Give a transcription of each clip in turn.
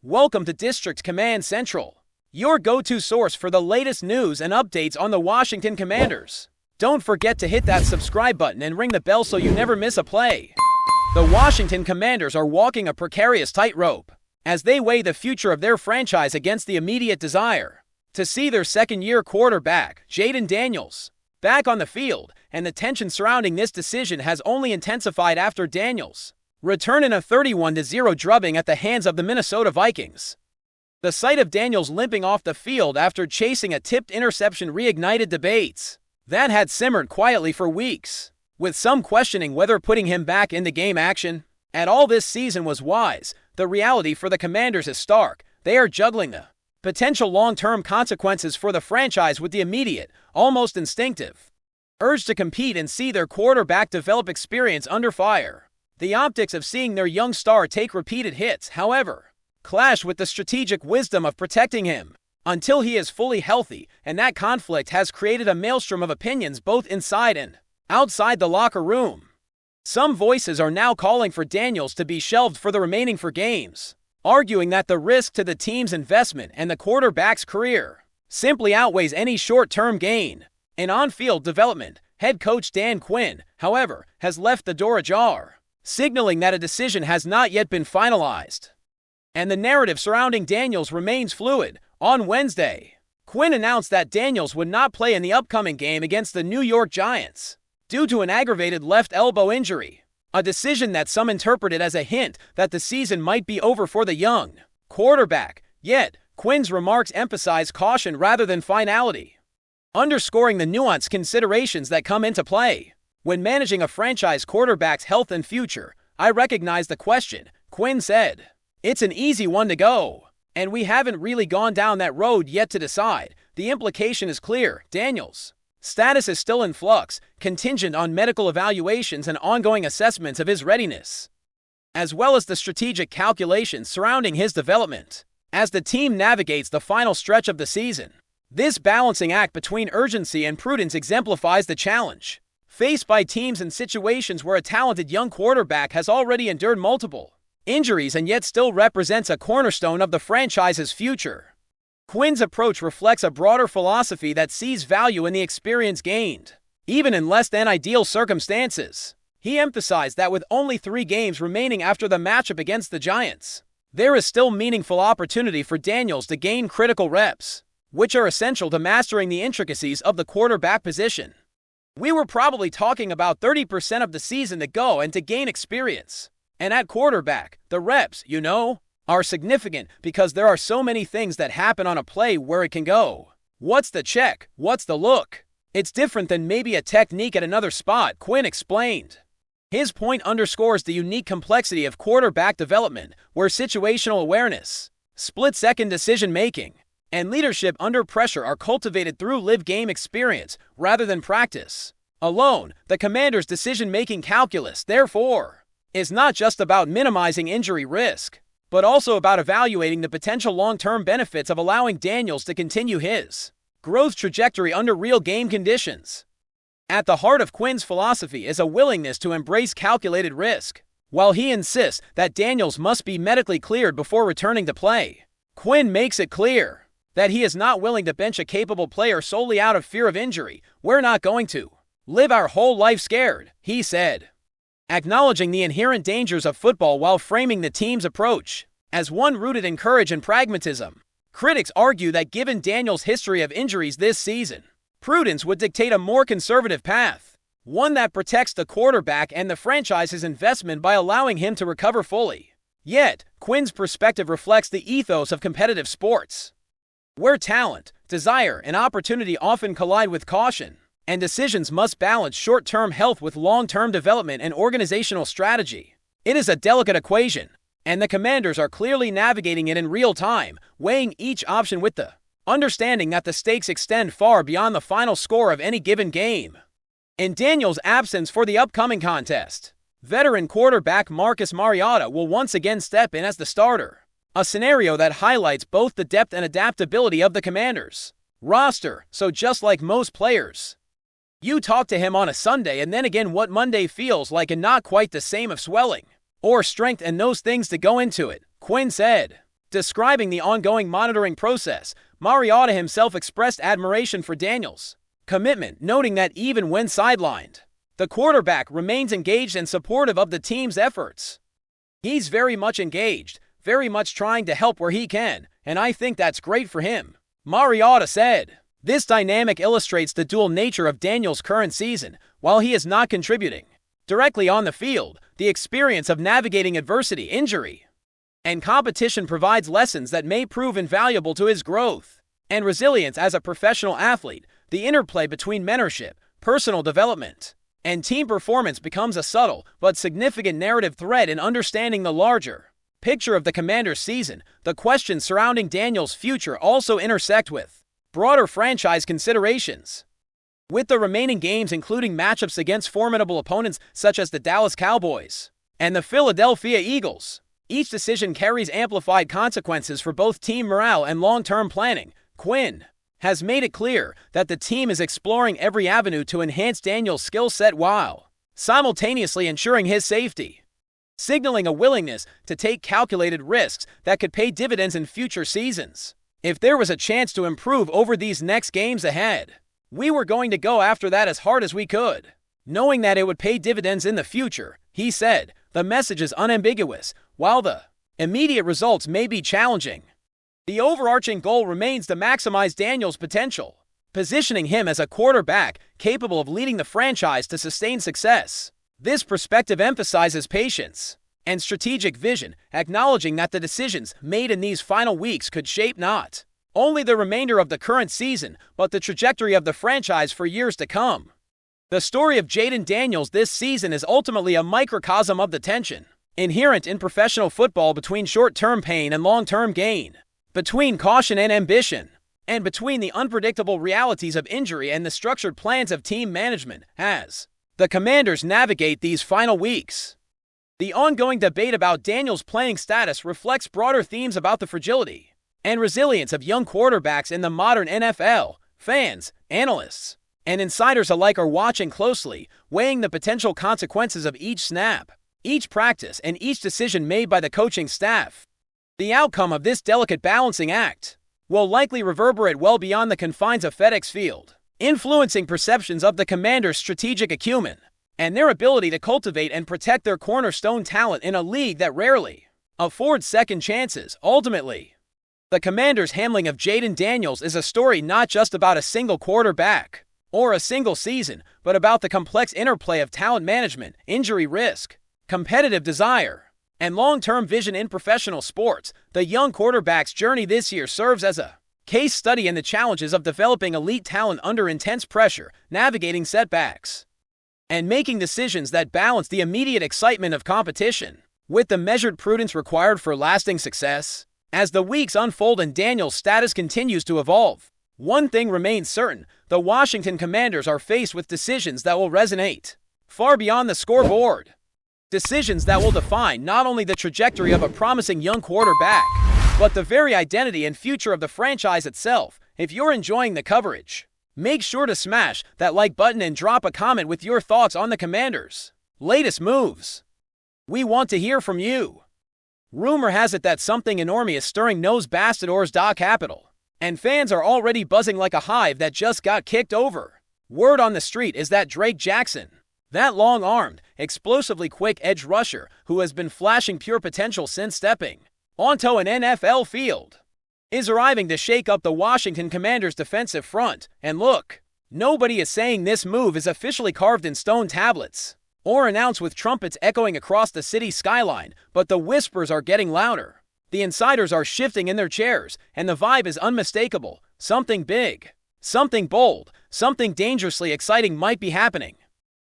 Welcome to District Command Central, your go-to source for the latest news and updates on the Washington Commanders. Don't forget to hit that subscribe button and ring the bell so you never miss a play. The Washington Commanders are walking a precarious tightrope as they weigh the future of their franchise against the immediate desire to see their second-year quarterback, Jayden Daniels, back on the field, and the tension surrounding this decision has only intensified after Daniels returned in a 31-0 drubbing at the hands of the Minnesota Vikings. The sight of Daniels limping off the field after chasing a tipped interception reignited debates that had simmered quietly for weeks, with some questioning whether putting him back into game action at all this season was wise. The reality for the Commanders is stark. They are juggling the potential long-term consequences for the franchise with the immediate, almost instinctive urge to compete and see their quarterback develop experience under fire. The optics of seeing their young star take repeated hits, however, clash with the strategic wisdom of protecting him until he is fully healthy, and that conflict has created a maelstrom of opinions both inside and outside the locker room. Some voices are now calling for Daniels to be shelved for the remaining 4 games, arguing that the risk to the team's investment and the quarterback's career simply outweighs any short-term gain in on-field development. Head coach Dan Quinn, however, has left the door ajar, signaling that a decision has not yet been finalized, and the narrative surrounding Daniels remains fluid. On Wednesday, Quinn announced that Daniels would not play in the upcoming game against the New York Giants due to an aggravated left elbow injury, a decision that some interpreted as a hint that the season might be over for the young quarterback. Yet, Quinn's remarks emphasize caution rather than finality, underscoring the nuanced considerations that come into play when managing a franchise quarterback's health and future. "I recognize the question," Quinn said. "It's an easy one to go, and we haven't really gone down that road yet to decide. The implication is clear. Daniels' status is still in flux, contingent on medical evaluations and ongoing assessments of his readiness, as well as the strategic calculations surrounding his development as the team navigates the final stretch of the season." This balancing act between urgency and prudence exemplifies the challenge faced by teams in situations where a talented young quarterback has already endured multiple injuries and yet still represents a cornerstone of the franchise's future. Quinn's approach reflects a broader philosophy that sees value in the experience gained, even in less than ideal circumstances. He emphasized that with only 3 games remaining after the matchup against the Giants, there is still meaningful opportunity for Daniels to gain critical reps, which are essential to mastering the intricacies of the quarterback position. "We were probably talking about 30% of the season to go and to gain experience. And at quarterback, the reps, are significant because there are so many things that happen on a play where it can go. What's the check? What's the look? It's different than maybe a technique at another spot," Quinn explained. His point underscores the unique complexity of quarterback development, where situational awareness, split-second decision-making, and leadership under pressure are cultivated through live game experience rather than practice alone. The Commanders' decision-making calculus, therefore, is not just about minimizing injury risk, but also about evaluating the potential long-term benefits of allowing Daniels to continue his growth trajectory under real game conditions. At the heart of Quinn's philosophy is a willingness to embrace calculated risk. While he insists that Daniels must be medically cleared before returning to play, Quinn makes it clear that he is not willing to bench a capable player solely out of fear of injury. "We're not going to live our whole life scared," he said, acknowledging the inherent dangers of football while framing the team's approach as one rooted in courage and pragmatism. Critics argue that given Daniels' history of injuries this season, prudence would dictate a more conservative path, one that protects the quarterback and the franchise's investment by allowing him to recover fully. Yet, Quinn's perspective reflects the ethos of competitive sports, where talent, desire, and opportunity often collide with caution, and decisions must balance short-term health with long-term development and organizational strategy. It is a delicate equation, and the Commanders are clearly navigating it in real time, weighing each option with the understanding that the stakes extend far beyond the final score of any given game. In Daniels' absence for the upcoming contest, veteran quarterback Marcus Mariota will once again step in as the starter, a scenario that highlights both the depth and adaptability of the Commanders' roster. So just like most players, you talk to him on a Sunday and then again what Monday feels like, and not quite the same of swelling or strength and those things to go into it, Quinn said. Describing the ongoing monitoring process, Mariota himself expressed admiration for Daniels' commitment, noting that even when sidelined, the quarterback remains engaged and supportive of the team's efforts. He's very much engaged, very much trying to help where he can, and I think that's great for him, Mariota said. This dynamic illustrates the dual nature of Daniels' current season. While he is not contributing directly on the field, the experience of navigating adversity, injury, and competition provides lessons that may prove invaluable to his growth and resilience as a professional athlete. The interplay between mentorship, personal development, and team performance becomes a subtle but significant narrative thread in understanding the larger picture of the Commanders' season. The questions surrounding Daniels' future also intersect with broader franchise considerations. With the remaining games including matchups against formidable opponents such as the Dallas Cowboys and the Philadelphia Eagles, each decision carries amplified consequences for both team morale and long-term planning. Quinn has made it clear that the team is exploring every avenue to enhance Daniels' skill set while simultaneously ensuring his safety, signaling a willingness to take calculated risks that could pay dividends in future seasons. If there was a chance to improve over these next games ahead, we were going to go after that as hard as we could, knowing that it would pay dividends in the future, he said. The message is unambiguous. While the immediate results may be challenging, the overarching goal remains to maximize Daniels' potential, positioning him as a quarterback capable of leading the franchise to sustained success. This perspective emphasizes patience and strategic vision, acknowledging that the decisions made in these final weeks could shape not only the remainder of the current season, but the trajectory of the franchise for years to come. The story of Jayden Daniels this season is ultimately a microcosm of the tension inherent in professional football between short-term pain and long-term gain, between caution and ambition, and between the unpredictable realities of injury and the structured plans of team management as the Commanders navigate these final weeks. The ongoing debate about Daniels' playing status reflects broader themes about the fragility and resilience of young quarterbacks in the modern NFL. Fans, analysts, and insiders alike are watching closely, weighing the potential consequences of each snap, each practice, and each decision made by the coaching staff. The outcome of this delicate balancing act will likely reverberate well beyond the confines of FedEx Field, influencing perceptions of the Commanders' strategic acumen and their ability to cultivate and protect their cornerstone talent in a league that rarely affords second chances. Ultimately, the Commanders' handling of Jayden Daniels is a story not just about a single quarterback or a single season, but about the complex interplay of talent management, injury risk, competitive desire, and long-term vision in professional sports. The young quarterback's journey this year serves as a case study in the challenges of developing elite talent under intense pressure, navigating setbacks, and making decisions that balance the immediate excitement of competition with the measured prudence required for lasting success. As the weeks unfold and Daniels' status continues to evolve, one thing remains certain: the Washington Commanders are faced with decisions that will resonate far beyond the scoreboard. Decisions that will define not only the trajectory of a promising young quarterback, but the very identity and future of the franchise itself. If you're enjoying the coverage, make sure to smash that like button and drop a comment with your thoughts on the Commanders' latest moves. We want to hear from you. Rumor has it that something enormous stirring knows Bastador's capital, and fans are already buzzing like a hive that just got kicked over. Word on the street is that Drake Jackson, that long-armed, explosively quick edge rusher who has been flashing pure potential since stepping onto an NFL field, is arriving to shake up the Washington Commanders' defensive front. And look, nobody is saying this move is officially carved in stone tablets or announced with trumpets echoing across the city skyline, but the whispers are getting louder. The insiders are shifting in their chairs, and the vibe is unmistakable. Something big, something bold, something dangerously exciting might be happening.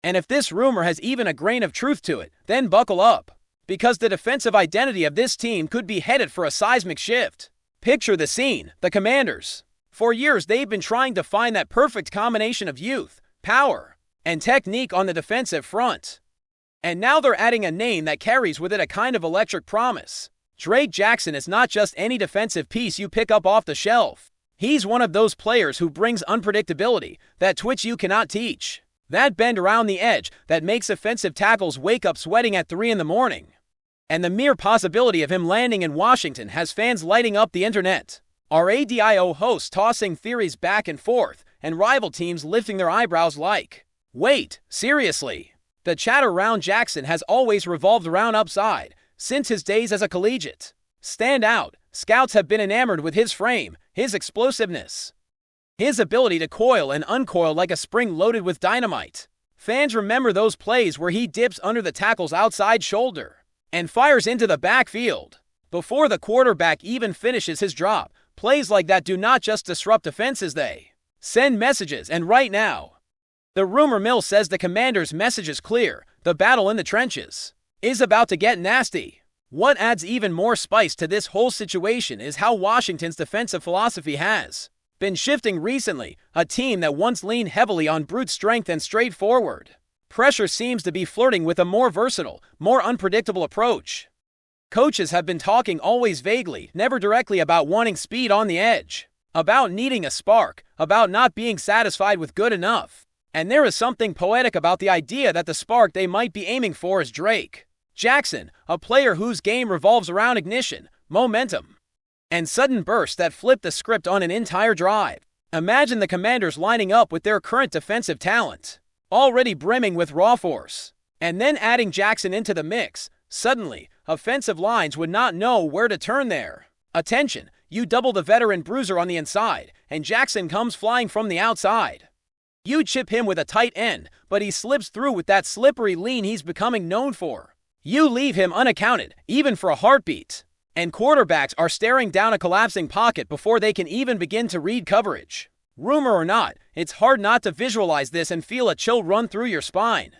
And if this rumor has even a grain of truth to it, then buckle up, because the defensive identity of this team could be headed for a seismic shift. Picture the scene: the Commanders. For years, they've been trying to find that perfect combination of youth, power, and technique on the defensive front. And now they're adding a name that carries with it a kind of electric promise. Drake Jackson is not just any defensive piece you pick up off the shelf. He's one of those players who brings unpredictability, that twitch you cannot teach, that bend around the edge that makes offensive tackles wake up sweating at 3 in the morning. And the mere possibility of him landing in Washington has fans lighting up the internet. Our ADIO hosts tossing theories back and forth, and rival teams lifting their eyebrows like, wait, seriously? The chatter around Jackson has always revolved around upside, since his days as a collegiate. Stand out, scouts have been enamored with his frame, his explosiveness, his ability to coil and uncoil like a spring loaded with dynamite. Fans remember those plays where he dips under the tackle's outside shoulder and fires into the backfield before the quarterback even finishes his drop. Plays like that do not just disrupt defenses, they send messages, and right now, the rumor mill says the Commanders' message is clear. The battle in the trenches is about to get nasty. What adds even more spice to this whole situation is how Washington's defensive philosophy has been shifting recently. A team that once leaned heavily on brute strength and straightforward pressure seems to be flirting with a more versatile, more unpredictable approach. Coaches have been talking always vaguely, never directly, about wanting speed on the edge, about needing a spark, about not being satisfied with good enough. And there is something poetic about the idea that the spark they might be aiming for is Drake Jackson, a player whose game revolves around ignition, momentum, and sudden bursts that flip the script on an entire drive. Imagine the Commanders lining up with their current defensive talent, already brimming with raw force, and then adding Jackson into the mix. Suddenly, offensive lines would not know where to turn their attention. You double the veteran bruiser on the inside, and Jackson comes flying from the outside. You chip him with a tight end, but he slips through with that slippery lean he's becoming known for. You leave him unaccounted, even for a heartbeat. And quarterbacks are staring down a collapsing pocket before they can even begin to read coverage. Rumor or not, it's hard not to visualize this and feel a chill run through your spine.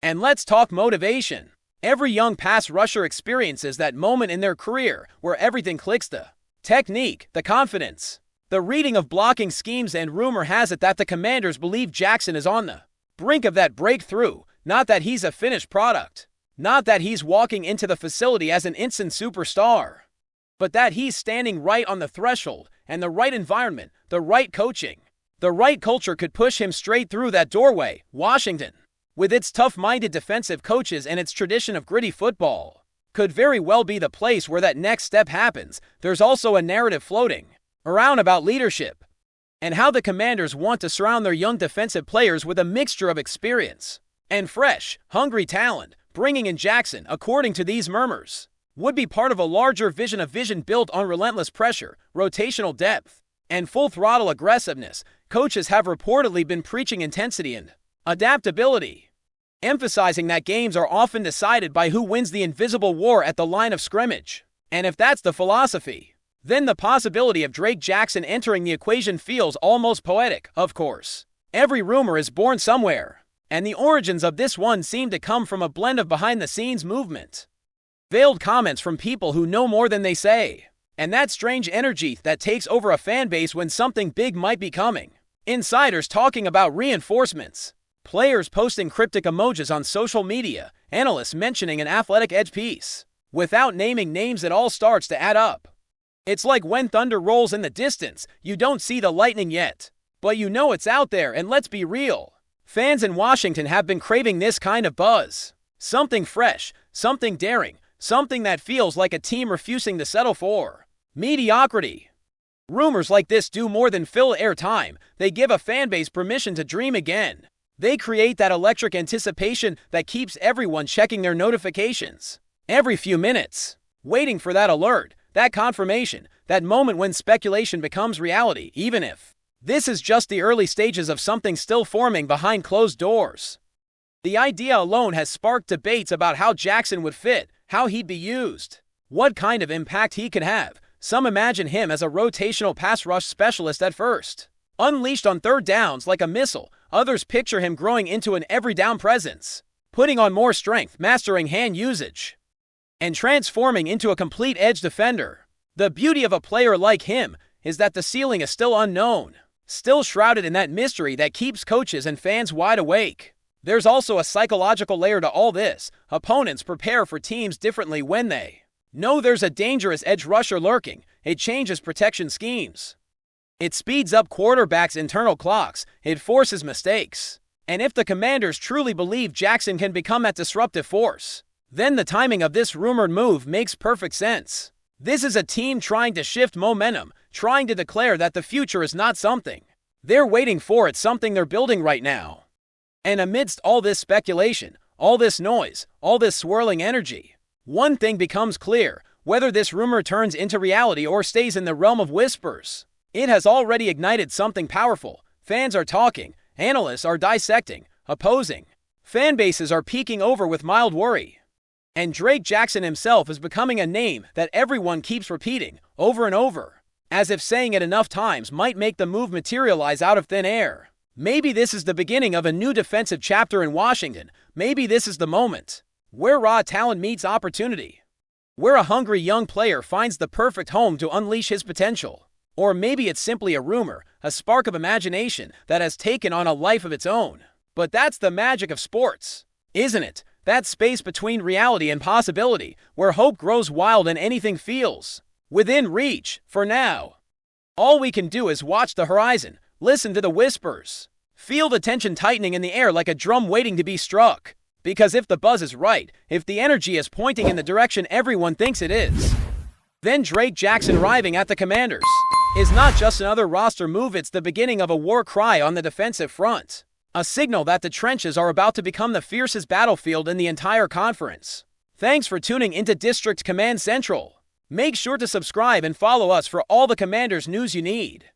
And let's talk motivation. Every young pass rusher experiences that moment in their career where everything clicks: the technique, the confidence, the reading of blocking schemes, and rumor has it that the Commanders believe Jackson is on the brink of that breakthrough. Not that he's a finished product, not that he's walking into the facility as an instant superstar, but that he's standing right on the threshold, and the right environment, the right coaching, the right culture could push him straight through that doorway. Washington, with its tough-minded defensive coaches and its tradition of gritty football, could very well be the place where that next step happens. There's also a narrative floating around about leadership and how the Commanders want to surround their young defensive players with a mixture of experience and fresh, hungry talent. Bringing in Jackson, according to these murmurs, would be part of a larger vision, a vision built on relentless pressure, rotational depth, and full-throttle aggressiveness. Coaches have reportedly been preaching intensity and adaptability, emphasizing that games are often decided by who wins the invisible war at the line of scrimmage. And if that's the philosophy, then the possibility of Drake Jackson entering the equation feels almost poetic. Of course, every rumor is born somewhere, and the origins of this one seem to come from a blend of behind-the-scenes movement, veiled comments from people who know more than they say, and that strange energy that takes over a fan base when something big might be coming. Insiders talking about reinforcements, players posting cryptic emojis on social media, analysts mentioning an athletic edge piece. Without naming names, it all starts to add up. It's like when thunder rolls in the distance. You don't see the lightning yet, but you know it's out there. And let's be real, fans in Washington have been craving this kind of buzz. Something fresh, something daring, something that feels like a team refusing to settle for mediocrity. Rumors like this do more than fill airtime. They give a fanbase permission to dream again. They create that electric anticipation that keeps everyone checking their notifications every few minutes, waiting for that alert, that confirmation, that moment when speculation becomes reality, even if this is just the early stages of something still forming behind closed doors. The idea alone has sparked debates about how Jackson would fit, how he'd be used, what kind of impact he could have. Some imagine him as a rotational pass rush specialist at first, unleashed on third downs like a missile. Others picture him growing into an every down presence, putting on more strength, mastering hand usage, and transforming into a complete edge defender. The beauty of a player like him is that the ceiling is still unknown, still shrouded in that mystery that keeps coaches and fans wide awake. There's also a psychological layer to all this. Opponents prepare for teams differently when they know there's a dangerous edge rusher lurking. It changes protection schemes. It speeds up quarterbacks' internal clocks. It forces mistakes. And if the Commanders truly believe Jackson can become that disruptive force, then the timing of this rumored move makes perfect sense. This is a team trying to shift momentum, trying to declare that the future is not something they're waiting for, it's something they're building right now. And amidst all this speculation, all this noise, all this swirling energy, one thing becomes clear: whether this rumor turns into reality or stays in the realm of whispers, it has already ignited something powerful. Fans are talking, analysts are dissecting, opposing fan bases are peeking over with mild worry. And Drake Jackson himself is becoming a name that everyone keeps repeating over and over, as if saying it enough times might make the move materialize out of thin air. Maybe this is the beginning of a new defensive chapter in Washington. Maybe this is the moment where raw talent meets opportunity, where a hungry young player finds the perfect home to unleash his potential. Or maybe it's simply a rumor, a spark of imagination that has taken on a life of its own. But that's the magic of sports, isn't it? That space between reality and possibility, where hope grows wild and anything feels within reach. For now, all we can do is watch the horizon, listen to the whispers, feel the tension tightening in the air like a drum waiting to be struck. Because if the buzz is right, if the energy is pointing in the direction everyone thinks it is, then Drake Jackson arriving at the Commanders is not just another roster move, it's the beginning of a war cry on the defensive front. A signal that the trenches are about to become the fiercest battlefield in the entire conference. Thanks for tuning into District Command Central. Make sure to subscribe and follow us for all the Commanders news you need.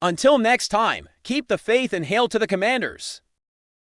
Until next time, keep the faith and hail to the Commanders.